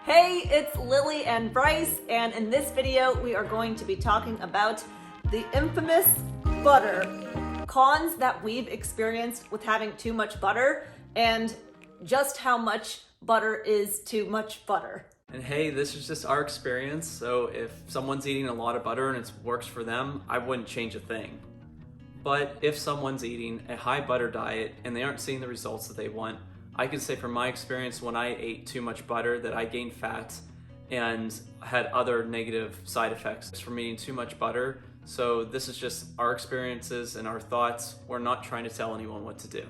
Hey, it's Lily and Bryce, and in this video we are going to be talking about the infamous butter. Cons that we've experienced with having too much butter, and just how much butter is too much butter. And hey, this is just our experience, so if someone's eating a lot of butter and it works for them, I wouldn't change a thing. But if someone's eating a high butter diet and they aren't seeing the results that they want, I can say from my experience when I ate too much butter that I gained fat and had other negative side effects from eating too much butter. So this is just our experiences and our thoughts. We're not trying to tell anyone what to do.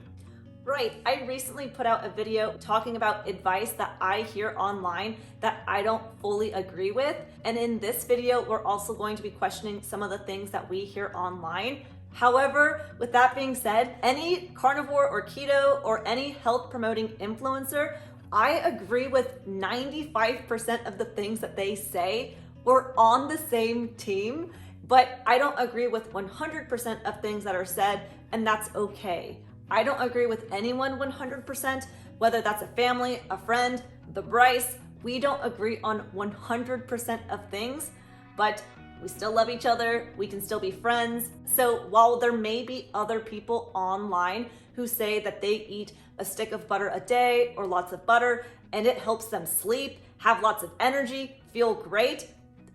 Right, I recently put out a video talking about advice that I hear online that I don't fully agree with. And in this video, we're also going to be questioning some of the things that we hear online. However, with that being said, any carnivore or keto or any health promoting influencer, I agree with 95% of the things that they say. We're on the same team, but I don't agree with 100% of things that are said, and that's okay. I don't agree with anyone 100%, whether that's a family, a friend, the Bryce. We don't agree on 100% of things, but we still love each other. We can still be friends. So while there may be other people online who say that they eat a stick of butter a day or lots of butter and it helps them sleep, have lots of energy, feel great,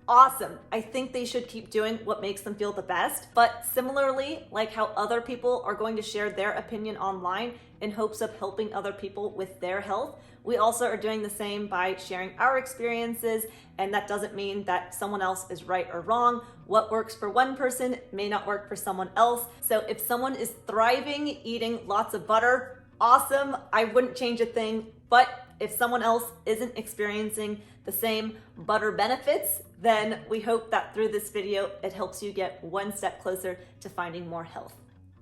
awesome. I think they should keep doing what makes them feel the best. But similarly, like how other people are going to share their opinion online in hopes of helping other people with their health, we also are doing the same by sharing our experiences, and that doesn't mean that someone else is right or wrong. What works for one person may not work for someone else. So if someone is thriving eating lots of butter, awesome, I wouldn't change a thing. But if someone else isn't experiencing the same butter benefits, then we hope that through this video, it helps you get one step closer to finding more health.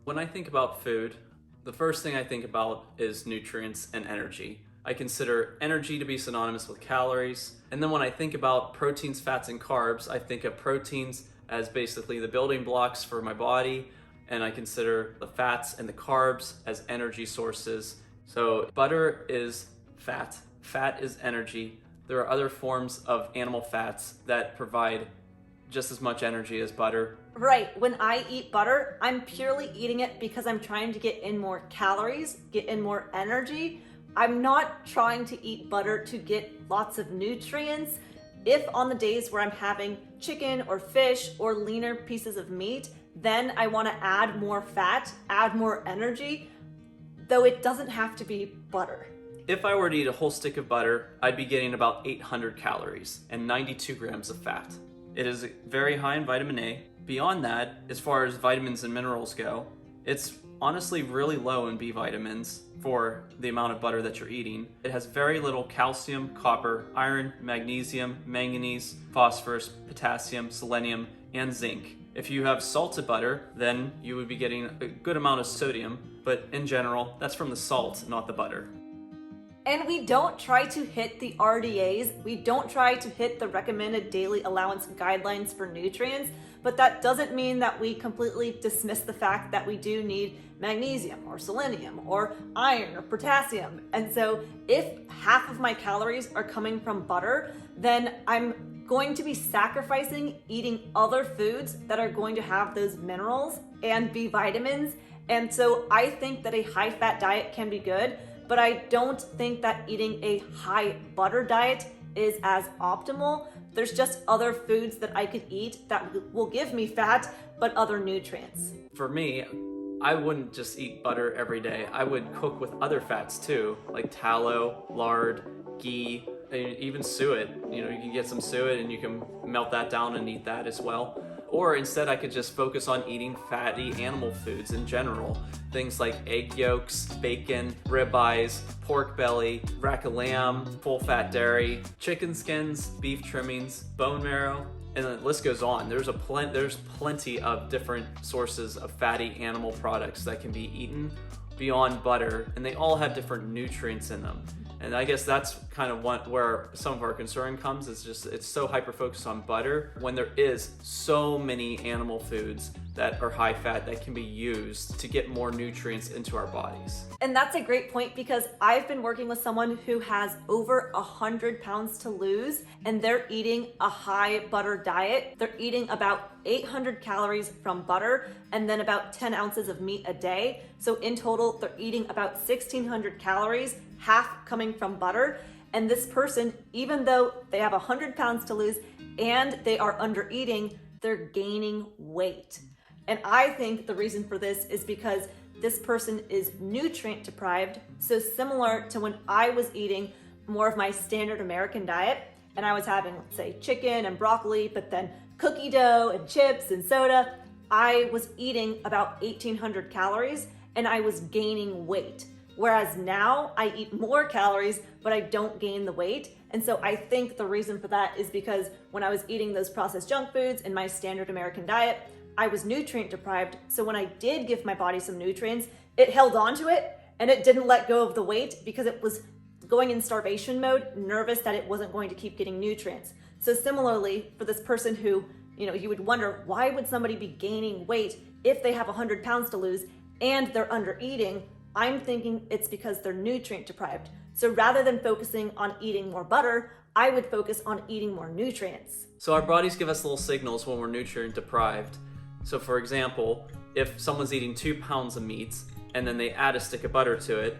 When I think about food, the first thing I think about is nutrients and energy. I consider energy to be synonymous with calories. And then when I think about proteins, fats, and carbs, I think of proteins as basically the building blocks for my body. And I consider the fats and the carbs as energy sources. So butter is fat. Fat is energy. There are other forms of animal fats that provide just as much energy as butter. Right, when I eat butter, I'm purely eating it because I'm trying to get in more calories, get in more energy. I'm not trying to eat butter to get lots of nutrients. If on the days where I'm having chicken or fish or leaner pieces of meat, then I want to add more fat, add more energy, though it doesn't have to be butter. If I were to eat a whole stick of butter, I'd be getting about 800 calories and 92 grams of fat. It is very high in vitamin A. Beyond that, as far as vitamins and minerals go, it's honestly really low in B vitamins for the amount of butter that you're eating. It has very little calcium, copper, iron, magnesium, manganese, phosphorus, potassium, selenium, and zinc. If you have salted butter, then you would be getting a good amount of sodium, but in general, that's from the salt, not the butter. And we don't try to hit the RDAs, we don't try to hit the recommended daily allowance guidelines for nutrients, but that doesn't mean that we completely dismiss the fact that we do need magnesium or selenium or iron or potassium. And so if half of my calories are coming from butter, then I'm going to be sacrificing eating other foods that are going to have those minerals and B vitamins. And so I think that a high fat diet can be good, but I don't think that eating a high butter diet is as optimal. There's just other foods that I could eat that will give me fat, but other nutrients. For me, I wouldn't just eat butter every day. I would cook with other fats too, like tallow, lard, ghee, and even suet. You can get some suet and you can melt that down and eat that as well. Or instead I could just focus on eating fatty animal foods in general. Things like egg yolks, bacon, ribeyes, pork belly, rack of lamb, full fat dairy, chicken skins, beef trimmings, bone marrow, and the list goes on. There's plenty of different sources of fatty animal products that can be eaten beyond butter, and they all have different nutrients in them. And I guess that's kind of where some of our concern comes, is just it's so hyper-focused on butter when there is so many animal foods that are high fat that can be used to get more nutrients into our bodies. And that's a great point, because I've been working with someone who has over 100 pounds to lose, and they're eating a high butter diet. They're eating about 800 calories from butter and then about 10 ounces of meat a day. So in total, they're eating about 1,600 calories, half coming from butter. And this person, even though they have 100 pounds to lose and they are under eating, they're gaining weight. And I think the reason for this is because this person is nutrient deprived. So similar to when I was eating more of my standard American diet and I was having, let's say, chicken and broccoli, but then cookie dough and chips and soda, I was eating about 1,800 calories and I was gaining weight. Whereas now I eat more calories, but I don't gain the weight. And so I think the reason for that is because when I was eating those processed junk foods in my standard American diet, I was nutrient deprived. So when I did give my body some nutrients, it held on to it and it didn't let go of the weight because it was going in starvation mode, nervous that it wasn't going to keep getting nutrients. So similarly, for this person who, you would wonder, why would somebody be gaining weight if they have 100 pounds to lose and they're under eating? I'm thinking it's because they're nutrient deprived. So rather than focusing on eating more butter, I would focus on eating more nutrients. So our bodies give us little signals when we're nutrient deprived. So for example, if someone's eating 2 pounds of meat and then they add a stick of butter to it,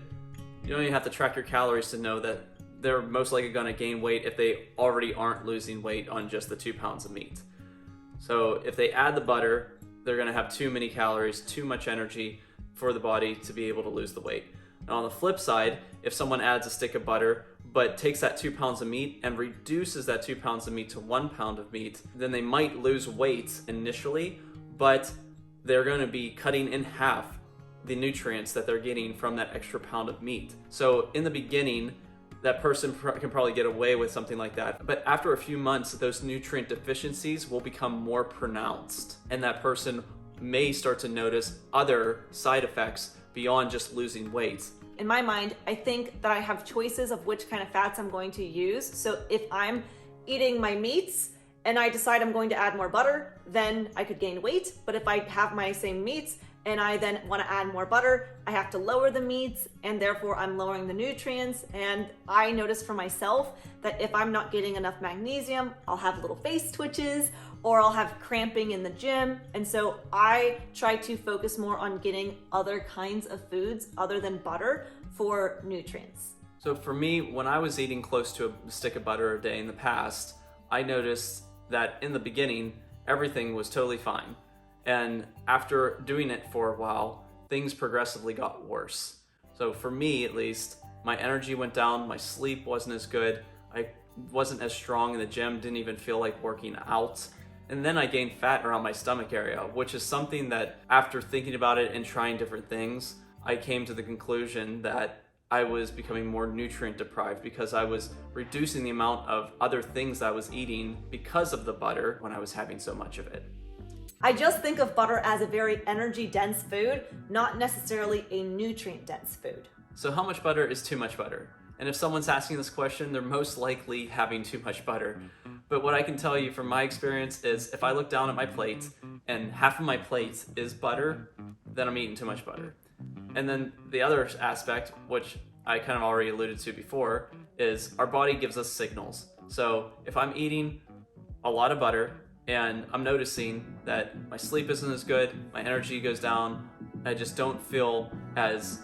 you don't even have to track your calories to know that they're most likely going to gain weight if they already aren't losing weight on just the 2 pounds of meat. So if they add the butter, they're going to have too many calories, too much energy for the body to be able to lose the weight. And on the flip side, if someone adds a stick of butter but takes that 2 pounds of meat and reduces that 2 pounds of meat to 1 pound of meat, then they might lose weight initially, but they're going to be cutting in half the nutrients that they're getting from that extra pound of meat. So in the beginning, that person can probably get away with something like that. But after a few months, those nutrient deficiencies will become more pronounced, and that person may start to notice other side effects beyond just losing weight. In my mind, I think that I have choices of which kind of fats I'm going to use. So if I'm eating my meats and I decide I'm going to add more butter, then I could gain weight. But if I have my same meats and I then want to add more butter, I have to lower the meats, and therefore I'm lowering the nutrients. And I notice for myself that if I'm not getting enough magnesium, I'll have little face twitches or I'll have cramping in the gym. And so I try to focus more on getting other kinds of foods other than butter for nutrients. So for me, when I was eating close to a stick of butter a day in the past, I noticed that in the beginning, everything was totally fine. And after doing it for a while, things progressively got worse. So for me, at least, my energy went down, my sleep wasn't as good, I wasn't as strong in the gym, didn't even feel like working out. And then I gained fat around my stomach area, which is something that after thinking about it and trying different things, I came to the conclusion that I was becoming more nutrient deprived because I was reducing the amount of other things I was eating because of the butter when I was having so much of it. I just think of butter as a very energy dense food, not necessarily a nutrient dense food. So how much butter is too much butter? And if someone's asking this question, they're most likely having too much butter. But what I can tell you from my experience is if I look down at my plate and half of my plate is butter, then I'm eating too much butter. And then the other aspect, which I kind of already alluded to before, is our body gives us signals. So if I'm eating a lot of butter and I'm noticing that my sleep isn't as good, my energy goes down, I just don't feel as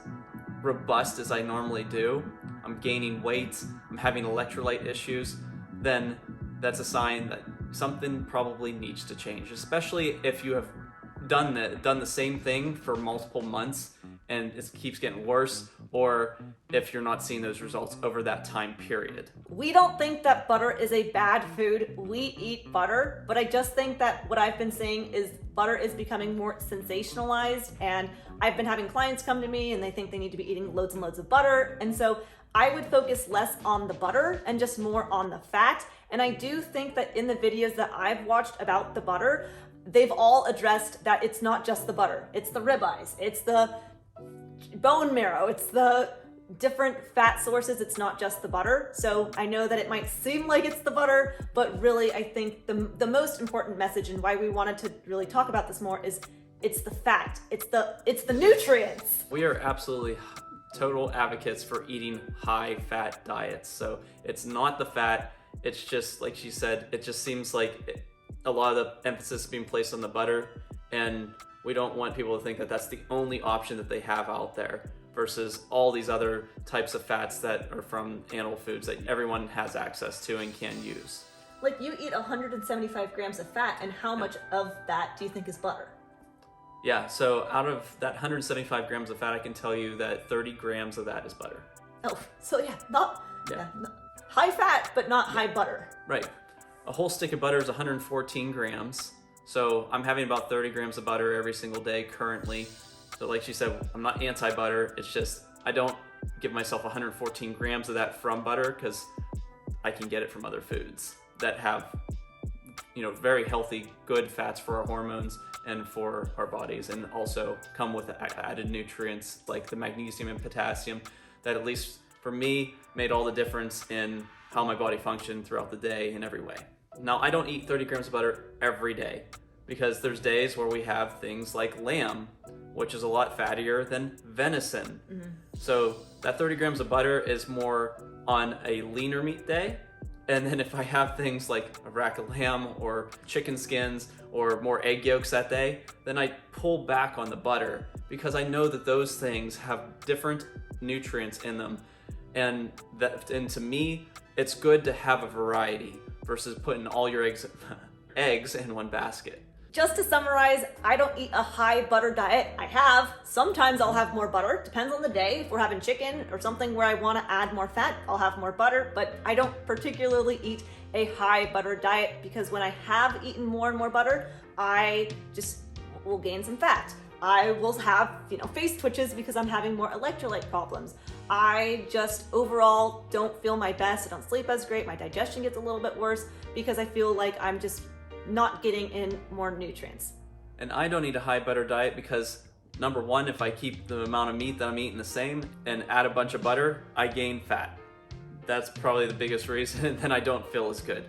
robust as I normally do, I'm gaining weight, I'm having electrolyte issues, then that's a sign that something probably needs to change, especially if you have done the same thing for multiple months and it keeps getting worse, or if you're not seeing those results over that time period. We don't think that butter is a bad food. We eat butter, but I just think that what I've been saying is butter is becoming more sensationalized, and I've been having clients come to me and they think they need to be eating loads and loads of butter. And so I would focus less on the butter and just more on the fat. And I do think that in the videos that I've watched about the butter, they've all addressed that it's not just the butter. It's the ribeyes, it's the bone marrow, it's the different fat sources. It's not just the butter. So I know that it might seem like it's the butter, but really I think the most important message and why we wanted to really talk about this more is it's the fat, it's the nutrients. We are absolutely total advocates for eating high fat diets. So it's not the fat, it's just like she said, it just seems like a lot of the emphasis is being placed on the butter, and we don't want people to think that that's the only option that they have out there versus all these other types of fats that are from animal foods that everyone has access to and can use. Like you eat 175 grams of fat, and how much of that do you think is butter? Yeah, so out of that 175 grams of fat, I can tell you that 30 grams of that is butter. Oh, so yeah, not high fat, but not high butter. Right. A whole stick of butter is 114 grams. So I'm having about 30 grams of butter every single day currently. So like she said, I'm not anti-butter. It's just I don't give myself 114 grams of that from butter because I can get it from other foods that have, very healthy, good fats for our hormones and for our bodies, and also come with added nutrients like the magnesium and potassium that, at least for me, made all the difference in how my body functioned throughout the day in every way. Now, I don't eat 30 grams of butter every day because there's days where we have things like lamb, which is a lot fattier than venison. Mm-hmm. So that 30 grams of butter is more on a leaner meat day. And then if I have things like a rack of lamb or chicken skins or more egg yolks that day, then I pull back on the butter because I know that those things have different nutrients in them. And to me, it's good to have a variety versus putting all your eggs in one basket. Just to summarize, I don't eat a high butter diet. Sometimes I'll have more butter, depends on the day. If we're having chicken or something where I want to add more fat, I'll have more butter, but I don't particularly eat a high butter diet because when I have eaten more and more butter, I just will gain some fat. I will have, face twitches because I'm having more electrolyte problems. I just overall don't feel my best. I don't sleep as great. My digestion gets a little bit worse because I feel like I'm just not getting in more nutrients. And I don't eat a high butter diet because, number one, if I keep the amount of meat that I'm eating the same and add a bunch of butter, I gain fat. That's probably the biggest reason, and then I don't feel as good.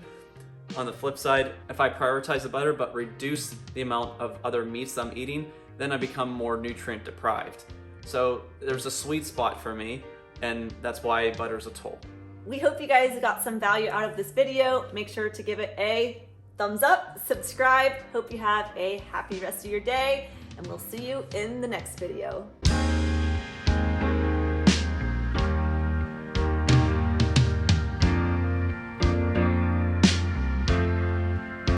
On the flip side, if I prioritize the butter but reduce the amount of other meats that I'm eating, then I become more nutrient deprived. So there's a sweet spot for me, and that's why butter's a toll. We hope you guys got some value out of this video. Make sure to give it a thumbs up, subscribe. Hope you have a happy rest of your day, and we'll see you in the next video.